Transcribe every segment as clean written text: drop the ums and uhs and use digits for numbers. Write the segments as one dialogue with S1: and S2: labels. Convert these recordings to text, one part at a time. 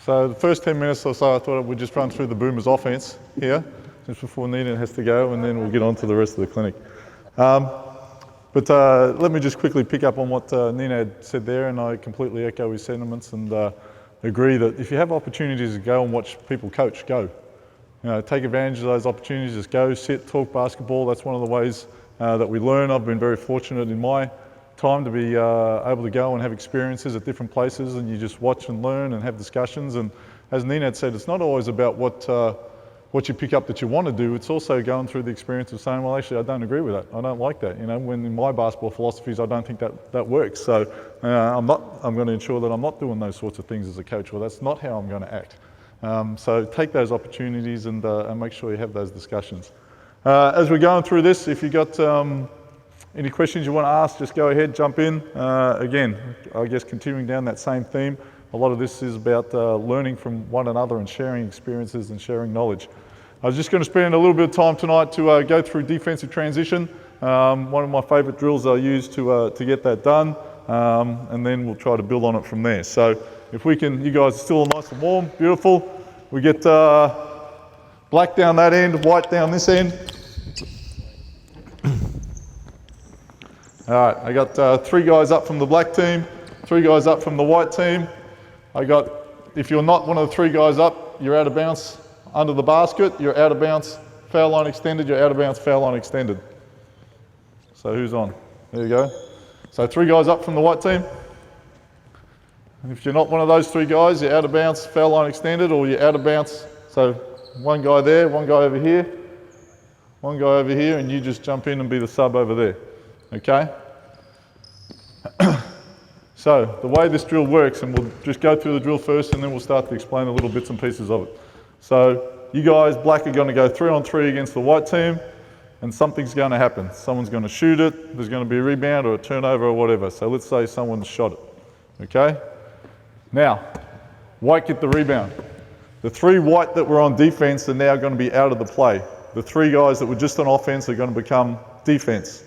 S1: So the first 10 minutes or so, I thought we'd just run through the Boomers offense here, just before Nina has to go, and then we'll get on to the rest of the clinic. But let me just quickly pick up on what Nina had said there, and I completely echo his sentiments and agree that if you have opportunities to go and watch people coach, go. Take advantage of those opportunities, just go, sit, talk basketball. That's one of the ways that we learn. I've been very fortunate in my time to be able to go and have experiences at different places, and you just watch and learn and have discussions. And as Nina had said, it's not always about what you pick up that you want to do. It's also going through the experience of saying, well, actually, I don't agree with that. I don't like that. When in my basketball philosophies, I don't think that works. So I'm going to ensure that I'm not doing those sorts of things as a coach, or that's not how I'm going to act. So take those opportunities and make sure you have those discussions. As we're going through this, if you've got any questions you want to ask, just go ahead, jump in. Again, I guess continuing down that same theme, a lot of this is about learning from one another and sharing experiences and sharing knowledge. I was just going to spend a little bit of time tonight to go through defensive transition. One of my favourite drills I use to get that done, and then we'll try to build on it from there. So if we can, you guys are still nice and warm, beautiful. We get black down that end, white down this end. All right, I got 3 guys up from the black team, 3 guys up from the white team. If you're not one of the 3 guys up, you're out of bounds under the basket, you're out of bounds, foul line extended, you're out of bounds, foul line extended. So who's on? There you go. So 3 guys up from the white team. And if you're not one of those 3 guys, you're out of bounds, foul line extended, or you're out of bounds. So 1 guy there, 1 guy over here, 1 guy over here, and you just jump in and be the sub over there. Okay? So the way this drill works, and we'll just go through the drill first and then we'll start to explain the little bits and pieces of it. So you guys, black, are going to go 3-on-3 against the white team, and something's going to happen. Someone's going to shoot it, there's going to be a rebound or a turnover or whatever. So let's say someone shot it. Okay? Now, white get the rebound. The 3 white that were on defense are now going to be out of the play. The 3 guys that were just on offense are going to become defense.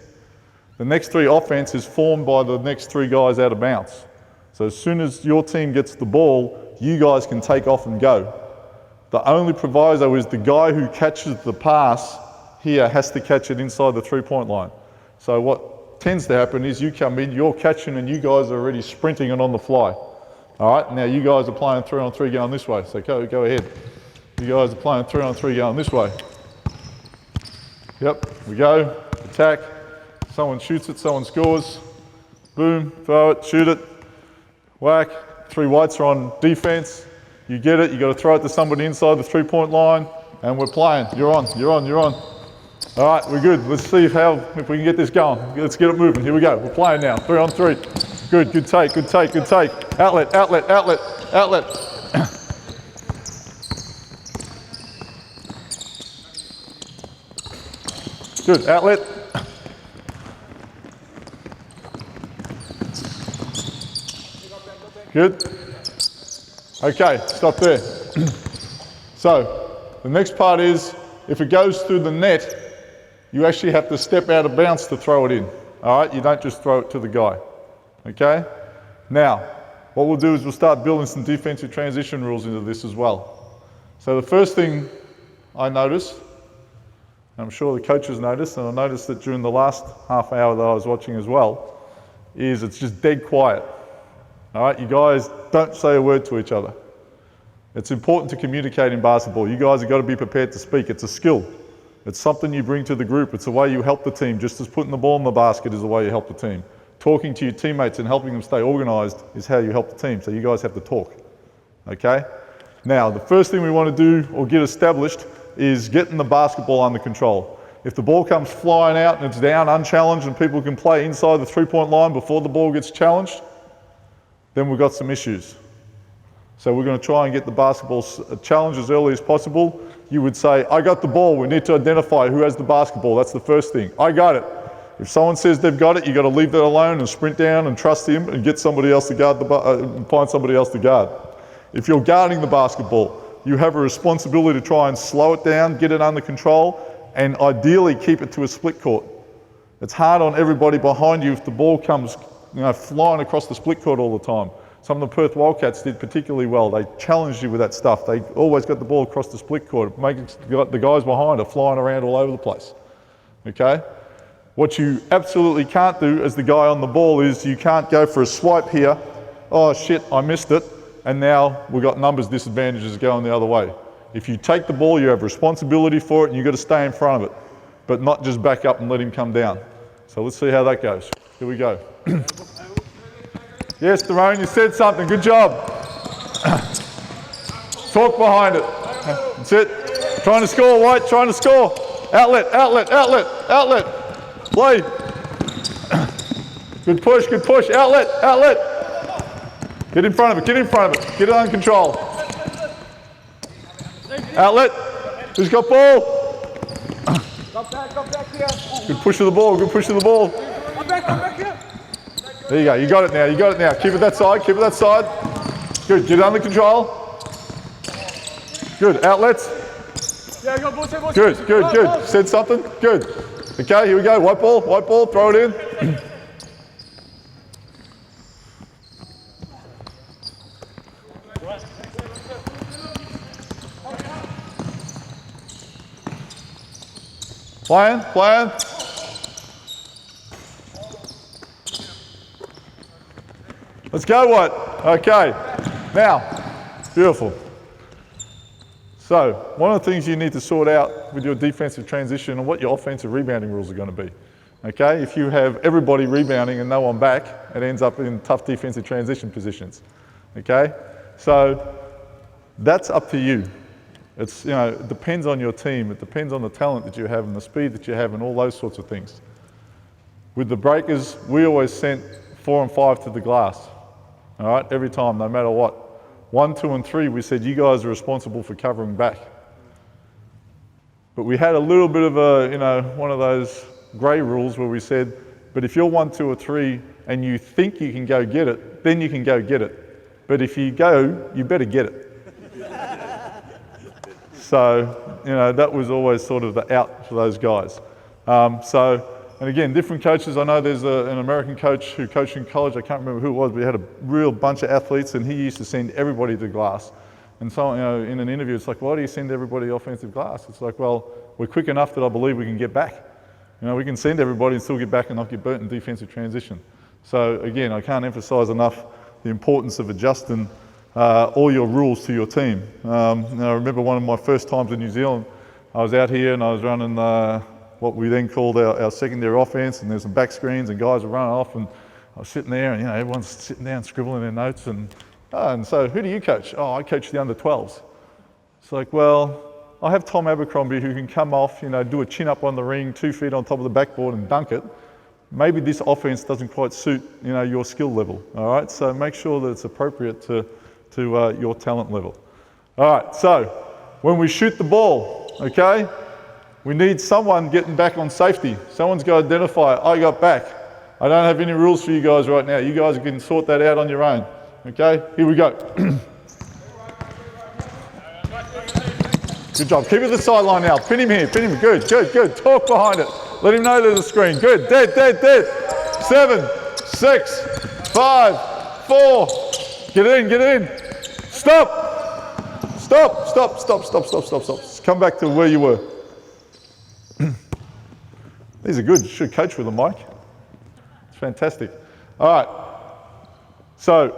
S1: The next 3 offense is formed by the next 3 guys out of bounds. So as soon as your team gets the ball, you guys can take off and go. The only proviso is the guy who catches the pass here has to catch it inside the 3-point line. So what tends to happen is you come in, you're catching, and you guys are already sprinting it on the fly. All right, now you guys are playing 3-on-3 going this way, so go ahead. You guys are playing 3-on-3 going this way. Yep, we go, attack. Someone shoots it, someone scores. Boom, throw it, shoot it, whack. 3 whites are on defense. You get it, you got to throw it to somebody inside the 3-point line, and we're playing. You're on. All right, we're good. Let's see if we can get this going. Let's get it moving. Here we go. We're playing now. 3-on-3. Good take. Outlet. Good, outlet. Good. Okay, stop there. So, the next part is, if it goes through the net, you actually have to step out of bounds to throw it in. All right, you don't just throw it to the guy. Okay? Now, what we'll do is we'll start building some defensive transition rules into this as well. So the first thing I noticed, and I'm sure the coaches noticed, and I noticed that during the last half hour that I was watching as well, is it's just dead quiet. All right, you guys don't say a word to each other. It's important to communicate in basketball. You guys have got to be prepared to speak. It's a skill. It's something you bring to the group. It's a way you help the team, just as putting the ball in the basket is the way you help the team. Talking to your teammates and helping them stay organized is how you help the team. So you guys have to talk. Okay? Now, the first thing we want to do or get established is getting the basketball under control. If the ball comes flying out and it's down unchallenged and people can play inside the 3-point line before the ball gets challenged, then we've got some issues. So we're going to try and get the basketball challenged as early as possible. You would say, I got the ball. We need to identify who has the basketball. That's the first thing. I got it. If someone says they've got it, you've got to leave that alone and sprint down and trust him and get somebody else to guard and find somebody else to guard. If you're guarding the basketball, you have a responsibility to try and slow it down, get it under control, and ideally keep it to a split court. It's hard on everybody behind you if the ball comes flying across the split court all the time. Some of the Perth Wildcats did particularly well. They challenged you with that stuff. They always got the ball across the split court, making the guys behind are flying around all over the place. Okay? What you absolutely can't do as the guy on the ball is you can't go for a swipe here. Oh shit, I missed it. And now we've got numbers disadvantages going the other way. If you take the ball, you have responsibility for it and you've got to stay in front of it, but not just back up and let him come down. So let's see how that goes. Here we go. Yes, Tyrone, you said something. Good job. Talk behind it. That's it. Trying to score, White. Trying to score. Outlet, outlet, outlet, outlet. Play. Good push, good push. Outlet, outlet. Get in front of it, get in front of it. Get it under control. Outlet. Who's got ball?
S2: Got back here.
S1: Good push of the ball, good push of the ball.
S2: Come back here.
S1: There you go, you got it now, you got it now. Keep it that side, keep it that side. Good, get it under control. Good, outlets.
S2: Yeah, go, boss.
S1: Good, good, good. Said something? Good. Okay, here we go, white ball, throw it in. Playing. Let's go, White. Okay, now, beautiful. So, one of the things you need to sort out with your defensive transition and what your offensive rebounding rules are going to be. Okay, if you have everybody rebounding and no one back, it ends up in tough defensive transition positions. Okay, so that's up to you. It's, you know, it depends on your team. It depends on the talent that you have and the speed that you have and all those sorts of things. With the breakers, we always sent 4 and 5 to the glass. All right, every time, no matter what. 1, 2, and 3, we said you guys are responsible for covering back. But we had a little bit of a, you know, one of those grey rules where we said, but if you're 1, 2, or 3 and you think you can go get it, then you can go get it. But if you go, you better get it. So, you know, that was always sort of the out for those guys. And again, different coaches. I know there's an American coach who coached in college. I can't remember who it was, but he had a real bunch of athletes and he used to send everybody to glass. And so, you know, in an interview, it's like, why do you send everybody offensive glass? It's like, well, we're quick enough that I believe we can get back. You know, we can send everybody and still get back and not get burnt in defensive transition. So again, I can't emphasize enough the importance of adjusting all your rules to your team. I remember one of my first times in New Zealand, I was out here and I was running what we then called our secondary offense, and there's some back screens and guys were running off, and I was sitting there and, you know, everyone's sitting down scribbling their notes and so who do you coach? Oh, I coach the under-12s. It's like, well, I have Tom Abercrombie who can come off, you know, do a chin up on the ring, 2 feet on top of the backboard and dunk it. Maybe this offense doesn't quite suit, you know, your skill level, all right? So make sure that it's appropriate to your talent level. All right, so when we shoot the ball, okay, we need someone getting back on safety. Someone's got to identify, I got back. I don't have any rules for you guys right now. You guys can sort that out on your own. Okay, here we go. Good job. Keep it the sideline now. Pin him here, pin him. Good. Talk behind it. Let him know there's a screen. Good. Dead. 7, 6, 5, 4. Get it in. Stop. Come back to where you were. These are good. You should coach with them, Mike. It's fantastic. All right. So,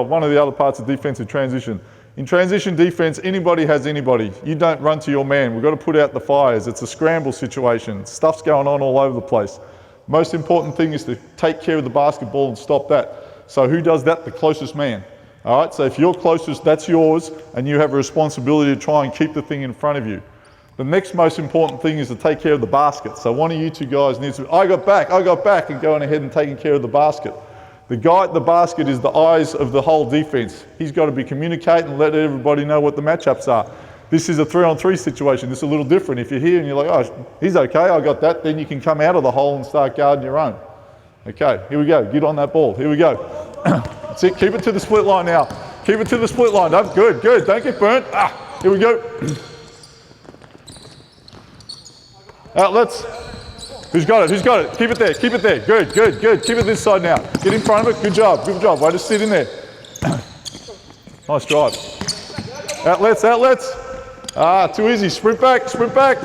S1: one of the other parts of defensive transition. In transition defense, anybody has anybody. You don't run to your man. We've got to put out the fires. It's a scramble situation. Stuff's going on all over the place. Most important thing is to take care of the basketball and stop that. So who does that? The closest man. All right, so if you're closest, that's yours, and you have a responsibility to try and keep the thing in front of you. The next most important thing is to take care of the basket. So one of you two guys needs to, I got back, and going ahead and taking care of the basket. The guy at the basket is the eyes of the whole defense. He's got to be communicating and let everybody know what the matchups are. This is a 3-on-3 situation. This is a little different. If you're here and you're like, oh, he's okay, I got that, then you can come out of the hole and start guarding your own. Okay, here we go. Get on that ball. Here we go. That's it. Keep it to the split line now. Keep it to the split line. Good. Don't get burnt. Here we go. Outlets. Who's got it? Who's got it? Keep it there. Keep it there. Good, good, good. Keep it this side now. Get in front of it. Good job. Good job. Way to sit in there. Nice drive. Outlets, outlets. Ah, too easy. Sprint back, sprint back.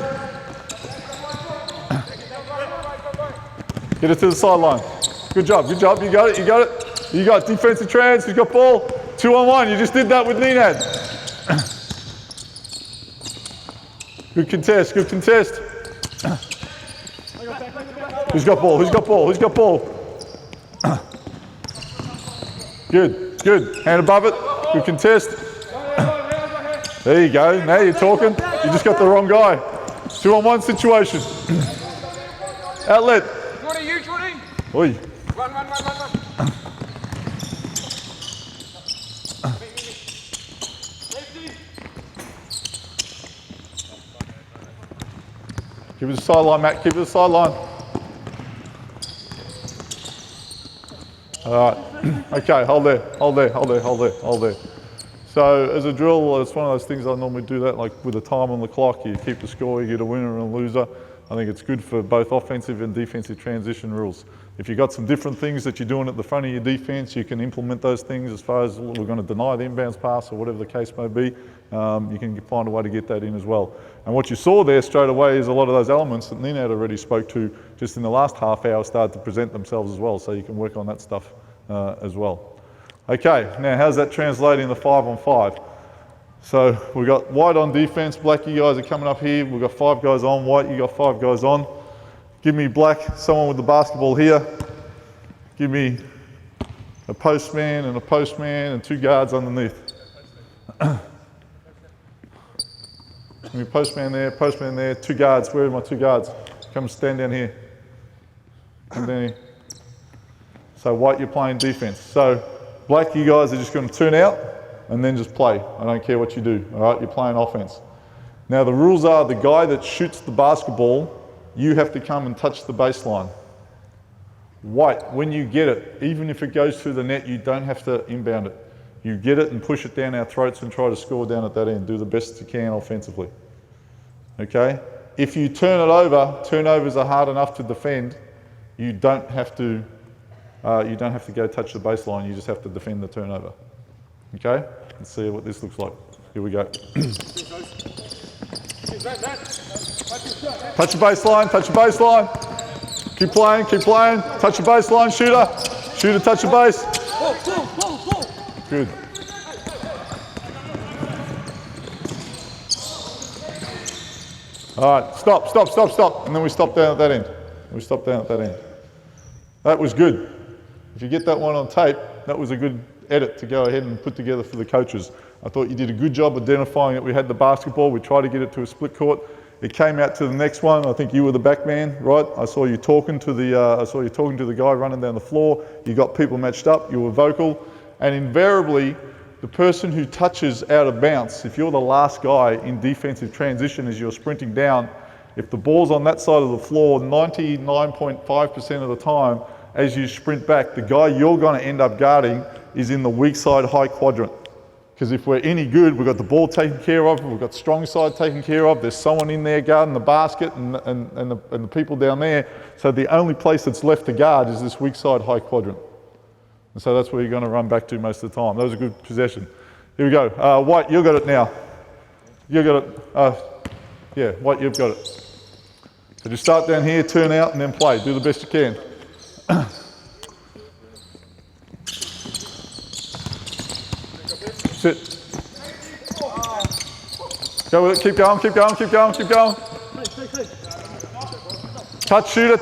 S1: Get it to the sideline. Good job, good job. You got it, you got it. You got defensive trans, you got ball. 2-on-1. You just did that with Nenad. Good contest, good contest. Who's got ball? Who's got ball? Who's got ball? Good, good. Hand above it. Good contest. There you go. Now you're talking. You just got the wrong guy. 2-on-1 situation. Outlet.
S2: Jordy, you, Jordy.
S1: Oi.
S2: Run.
S1: Keep it the sideline, Matt. Keep it the sideline. All right. Okay, hold there, hold there, hold there, hold there, hold there. So as a drill, it's one of those things I normally do that, like with a time on the clock, you keep the score, you get a winner and a loser. I think it's good for both offensive and defensive transition rules. If you've got some different things that you're doing at the front of your defense, you can implement those things as far as we're going to deny the inbounds pass or whatever the case may be. You can find a way to get that in as well. And what you saw there straight away is a lot of those elements that Nenad already spoke to just in the last half hour started to present themselves as well, so you can work on that stuff as well. Okay, now how's that translating to 5-on-5? So we've got white on defense, black, you guys are coming up here. We've got 5 guys on, white, you got 5 guys on. Give me black, someone with the basketball here. Give me a postman and 2 guards underneath. Give me postman there, 2 guards. Where are my 2 guards? Come stand down here. Come down here. So white, you're playing defense. So black, you guys are just going to turn out and then just play. I don't care what you do, all right? You're playing offense. Now the rules are the guy that shoots the basketball, you have to come and touch the baseline. White, when you get it, even if it goes through the net, you don't have to inbound it. You get it and push it down our throats and try to score down at that end. Do the best you can offensively, okay? If you turn it over, turnovers are hard enough to defend. You don't have to go touch the baseline, you just have to defend the turnover. Okay? Let's see what this looks like. Here we go. Touch the baseline, touch the baseline. Keep playing, touch the baseline, shooter. Shooter, touch the base. Good. All right, stop. And then we stop down at that end. That was good. If you get that one on tape, that was a good edit to go ahead and put together for the coaches. I thought you did a good job identifying that we had the basketball. We tried to get it to a split court. It came out to the next one. I think you were the back man, right? I saw you talking to the guy running down the floor. You got people matched up. You were vocal, and invariably, the person who touches out of bounce, if you're the last guy in defensive transition as you're sprinting down, if the ball's on that side of the floor, 99.5% of the time, as you sprint back, the guy you're going to end up guarding is in the weak side high quadrant. Because if we're any good, we've got the ball taken care of, we've got strong side taken care of, there's someone in there guarding the basket and the people down there. So the only place that's left to guard is this weak side high quadrant. And so that's where you're going to run back to most of the time. That was a good possession. Here we go. White, you've got it now. You've got it. Yeah, White, you've got it. So just start down here, turn out, and then play. Do the best you can. Sit. Go with it. Keep going. Touch shooter.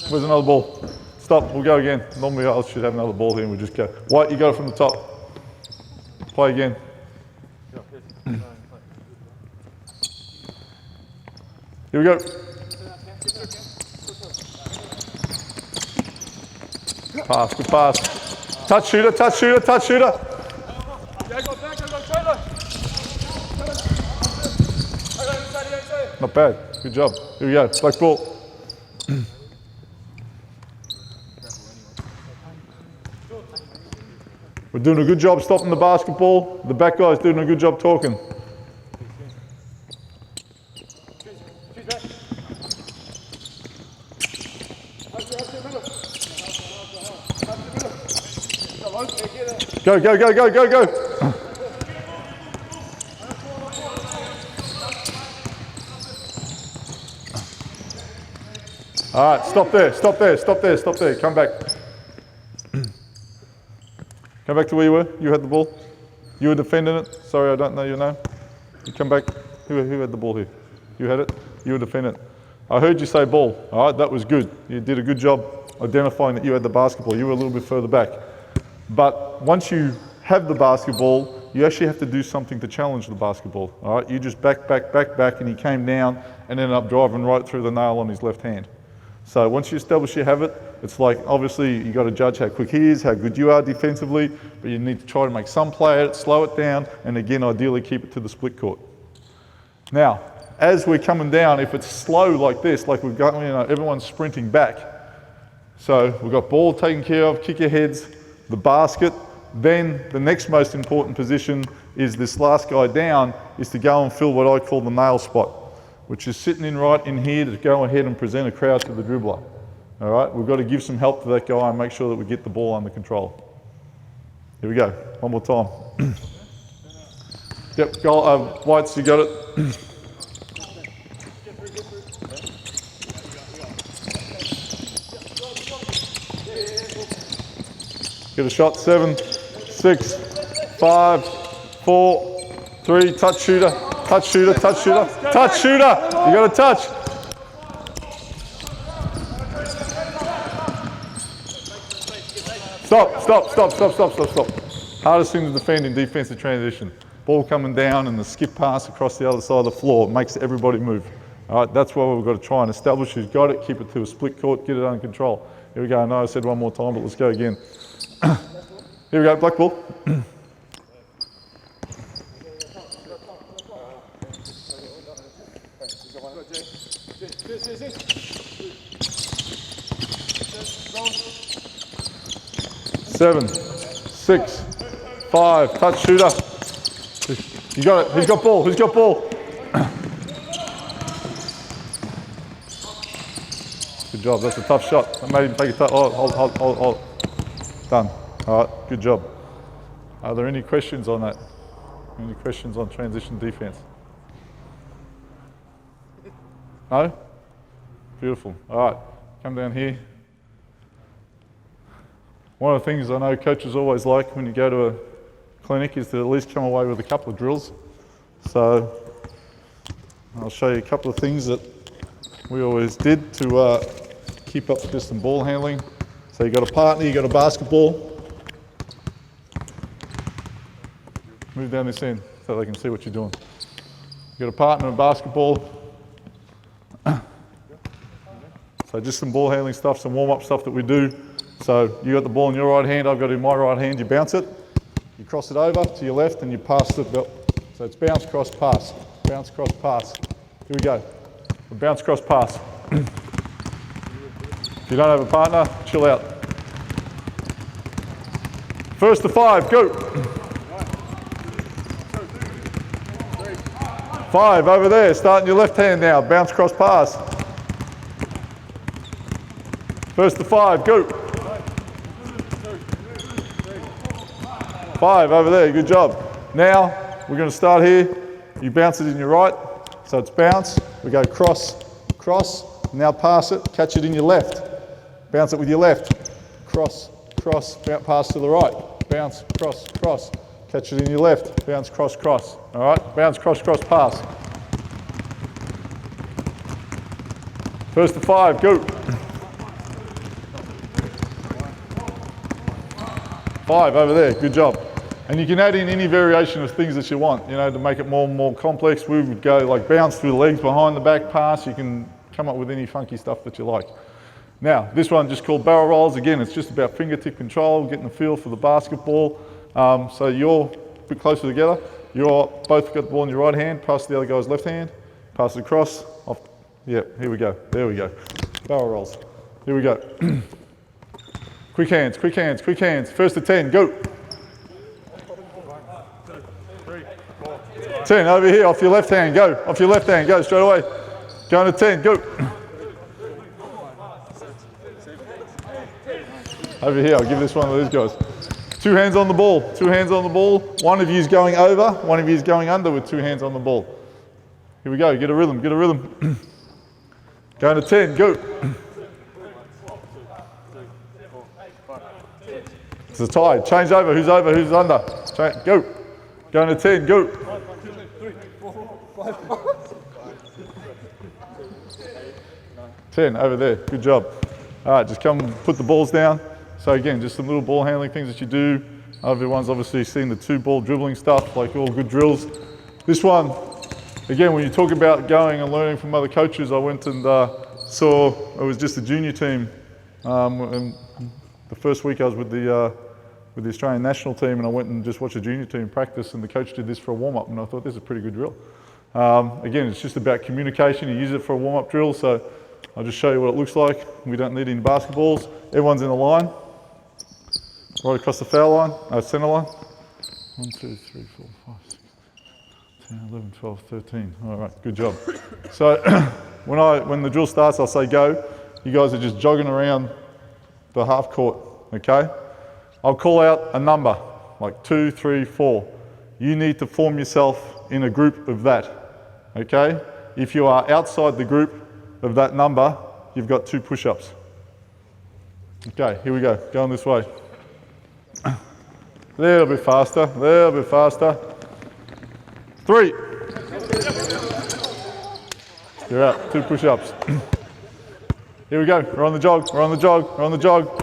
S1: Where's another ball? Stop. We'll go again. Normally I should have another ball here and we just go. White, you got it from the top. Play again. Here we go. Pass, good pass. Touch shooter.
S2: Yeah, go back, go trailer.
S1: Not bad. Good job. Here we go. Black ball. We're doing a good job stopping the basketball. The back guy's doing a good job talking. Go, go, go, go, go, go. All right, stop there, stop there, stop there, stop there. Come back. Come back to where you were. You had the ball. You were defending it. Sorry, I don't know your name. You come back. Who had the ball here? You had it. You were defending it. I heard you say ball. All right, that was good. You did a good job identifying that you had the basketball. You were a little bit further back. But once you have the basketball, you actually have to do something to challenge the basketball. All right, you just back, and he came down and ended up driving right through the nail on his left hand. So once you establish you have it, it's like obviously you got to judge how quick he is, how good you are defensively, but you need to try to make some play at it, slow it down, and again, ideally keep it to the split court. Now, as we're coming down, if it's slow like this, like we've got, everyone's sprinting back. So we've got ball taken care of, kick your heads, the basket. Then the next most important position is this last guy down is to go and fill what I call the nail spot, which is sitting in right in here to go ahead and present a crowd to the dribbler. All right, we've got to give some help to that guy and make sure that we get the ball under control. Here we go, one more time. Yep, goal, Whites, you got it. Get a shot, 7, 6, 5, 4, 3, touch shooter, touch shooter, touch shooter, touch shooter, you got to touch. Stop. Hardest thing to defend in defensive transition. Ball coming down and the skip pass across the other side of the floor makes everybody move. All right, that's why we've got to try and establish who's got it, keep it to a split court, get it under control. Here we go, I know I said one more time, but let's go again. Here we go, black ball. 7, 6, 5, touch shooter. You got it, who's got ball, who's got ball? Good job, that's a tough shot. That made him take a touch, hold. Done, all right, good job. Are there any questions on that? Any questions on transition defense? No? Beautiful, all right, come down here. One of the things I know coaches always like when you go to a clinic is to at least come away with a couple of drills. So I'll show you a couple of things that we always did to keep up just some ball handling. So you've got a partner, you've got a basketball. Move down this end so they can see what you're doing. You've got a partner and basketball. So just some ball handling stuff, some warm-up stuff that we do. So you got the ball in your right hand, I've got it in my right hand, you bounce it, you cross it over to your left and you pass it. So it's bounce, cross, pass, bounce, cross, pass. Here we go, bounce, cross, pass. If you don't have a partner, chill out. First to 5, go. 5 over there, starting your left hand now, bounce, cross, pass. First to 5, go. 5 over there, good job. Now, we're going to start here. You bounce it in your right, so it's bounce. We go cross, cross, now pass it, catch it in your left. Bounce it with your left. Cross, cross, pass to the right. Bounce, cross, cross, catch it in your left. Bounce, cross, cross. All right, bounce, cross, cross, pass. First to 5, go. 5 over there, good job. And you can add in any variation of things that you want, to make it more and more complex. We would go like bounce through the legs, behind the back, pass. You can come up with any funky stuff that you like. Now, this one just called barrel rolls. Again, it's just about fingertip control, getting the feel for the basketball. So you're a bit closer together. You're both got the ball in your right hand, pass the other guy's left hand, pass it across, off. Yeah, here we go, there we go. Barrel rolls, here we go. Quick hands, quick hands, quick hands. First to 10, go. 10, over here, off your left hand, go. Off your left hand, go, straight away. Going to 10, go. Over here, I'll give this one to these guys. 2 hands on the ball, 2 hands on the ball. One of you is going over, one of you is going under with 2 hands on the ball. Here we go, get a rhythm, get a rhythm. Going to 10, go. It's a tie, change over, who's under. Go. Going to 10, go.
S2: 1, 2, 3, 4, 5.
S1: 10, over there, good job. All right, just come and put the balls down. So again, just some little ball handling things that you do. Everyone's obviously seen the 2-ball dribbling stuff, like all good drills. This one, again, when you talk about going and learning from other coaches, I went and saw, it was just a junior team. And the first week I was with the Australian national team, and I went and just watched a junior team practice, and the coach did this for a warm-up, and I thought this is a pretty good drill. Again, it's just about communication. You use it for a warm-up drill, so I'll just show you what it looks like. We don't need any basketballs. Everyone's in a line, right across the foul line, center line. 1, 2, 3, 4, 5, 6, 10, 11, 12, 13. All right, good job. So when the drill starts, I'll say go. You guys are just jogging around the half court, okay? I'll call out a number, like 2, 3, 4. You need to form yourself in a group of that, okay? If you are outside the group of that number, you've got 2 push-ups. Okay, here we go, going this way. A little bit faster, 3. You're out, 2 push-ups. Here we go, we're on the jog,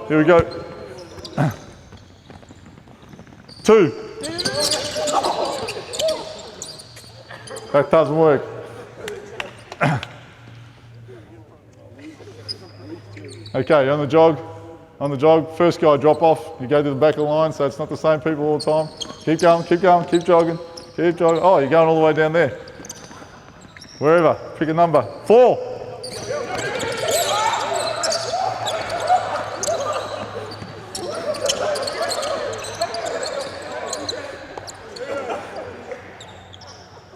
S1: here we go. 2. That doesn't work. Okay, on the jog, first guy drop off, you go to the back of the line, so it's not the same people all the time. Keep going, keep jogging. Oh, you're going all the way down there. Wherever, pick a number. 4.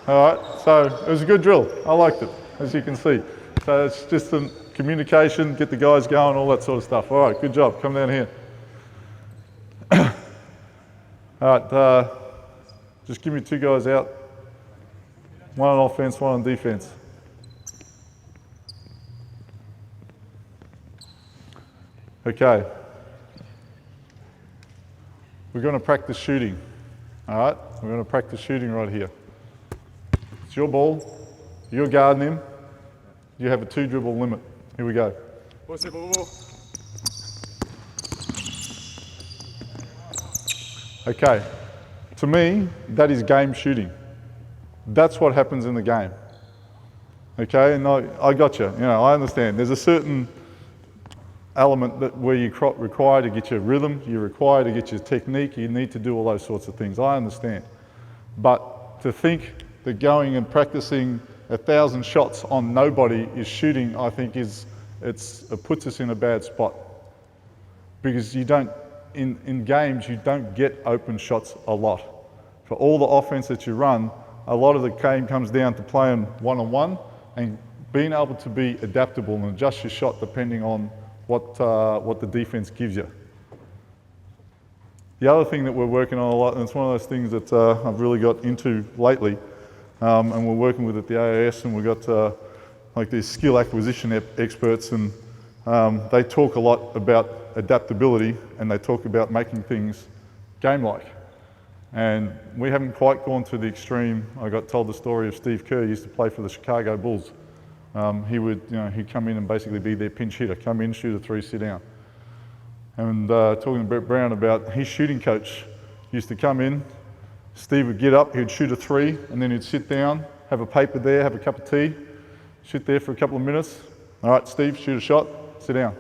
S1: All right, so it was a good drill. I liked it, as you can see. So it's just some communication, get the guys going, all that sort of stuff. All right, good job. Come down here. All right, just give me 2 guys out. 1 on offense, 1 on defense. Okay. We're going to practice shooting. All right, we're going to practice shooting right here. It's your ball, you're guarding him, you have a 2 dribble limit. Here we go. Okay, to me, that is game shooting. That's what happens in the game. Okay, and I got you, I understand. There's a certain element that where you require to get your rhythm, you require to get your technique, you need to do all those sorts of things. I understand. But to think that going and practicing 1,000 shots on nobody is shooting, I think it puts us in a bad spot. Because you don't, in games, you don't get open shots a lot. For all the offense that you run, a lot of the game comes down to playing one-on-one and being able to be adaptable and adjust your shot depending on what the defense gives you. The other thing that we're working on a lot, and it's one of those things that I've really got into lately, and we're working with at the AIS, and we've got like these skill acquisition experts, and they talk a lot about adaptability, and they talk about making things game-like. And we haven't quite gone to the extreme. I got told the story of Steve Kerr. He used to play for the Chicago Bulls. He'd come in and basically be their pinch hitter. Come in, shoot a 3, sit down. And talking to Brett Brown about his shooting coach used to come in, Steve would get up, he'd shoot a 3, and then he'd sit down, have a paper there, have a cup of tea, sit there for a couple of minutes. All right, Steve, shoot a shot, sit down.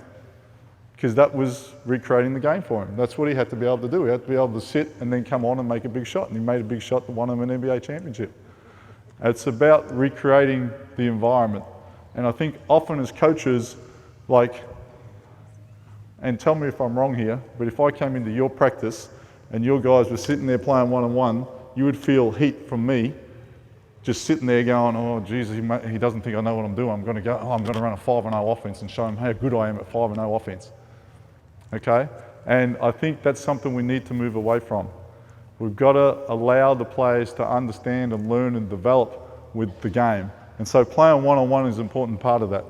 S1: Because that was recreating the game for him. That's what he had to be able to do. He had to be able to sit and then come on and make a big shot. And he made a big shot that won him an NBA championship. It's about recreating the environment. And I think often as coaches, and tell me if I'm wrong here, but if I came into your practice and your guys were sitting there playing one-on-one, you would feel heat from me just sitting there going, oh, Jesus, he doesn't think I know what I'm doing. I'm going to run a 5-0 offense and show him how good I am at 5-0 offense. Okay? And I think that's something we need to move away from. We've got to allow the players to understand and learn and develop with the game. And so playing one-on-one is an important part of that.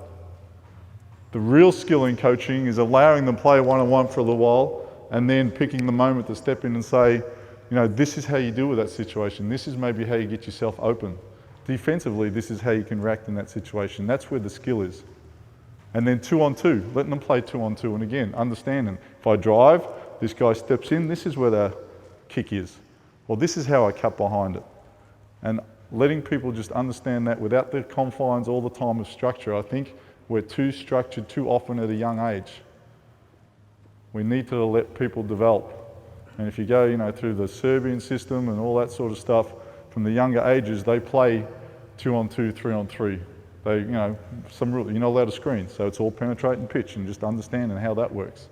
S1: The real skill in coaching is allowing them to play one-on-one for a little while and then picking the moment to step in and say, you know, this is how you deal with that situation. This is maybe how you get yourself open. Defensively, this is how you can react in that situation. That's where the skill is. And then 2-on-2, letting them play 2-on-2. And again, understanding, if I drive, this guy steps in, this is where the kick is. Well, this is how I cut behind it. And letting people just understand that without the confines all the time of structure. I think we're too structured too often at a young age. We need to let people develop. And if you go, you know, through the Serbian system and all that sort of stuff, from the younger ages, they play 2-on-2, 3-on-3. They, you know, you're not allowed to screen, so it's all penetrate and pitch and just understanding how that works.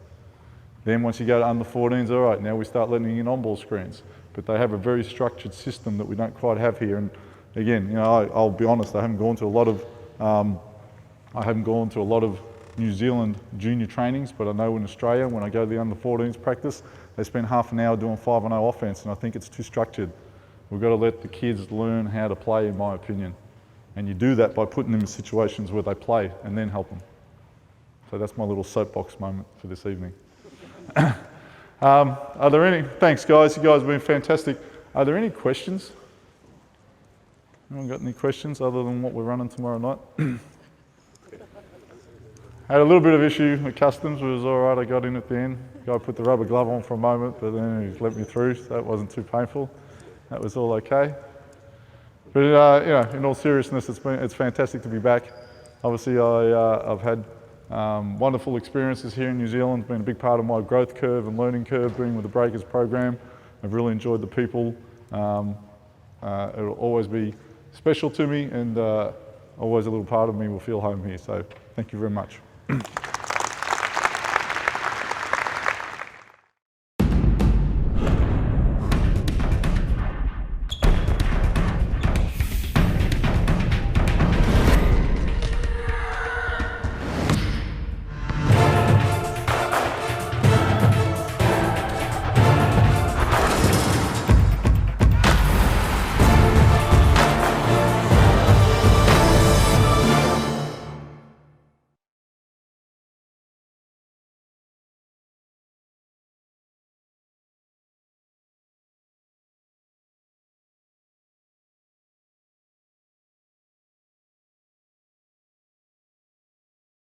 S1: Then once you go to under 14s, all right, now we start letting in on-ball screens. But they have a very structured system that we don't quite have here. And again, you know, I'll be honest, I haven't gone to a lot of New Zealand junior trainings, but I know in Australia, when I go to the under 14s practice, they spend half an hour doing 5-on-0 offense, and I think it's too structured. We've got to let the kids learn how to play, in my opinion. And you do that by putting them in situations where they play and then help them. So that's my little soapbox moment for this evening. Are there any, thanks guys, you guys have been fantastic. Are there any questions? Anyone got any questions other than what we're running tomorrow night? Had a little bit of issue with customs, but it was all right, I got in at the end. The guy put the rubber glove on for a moment, but then he let me through, so that wasn't too painful. That was all okay. But you know, in all seriousness, it's fantastic to be back. Obviously, I've had wonderful experiences here in New Zealand. It's been a big part of my growth curve and learning curve being with the Breakers program. I've really enjoyed the people. It'll always be special to me, and always a little part of me will feel home here. So thank you very much.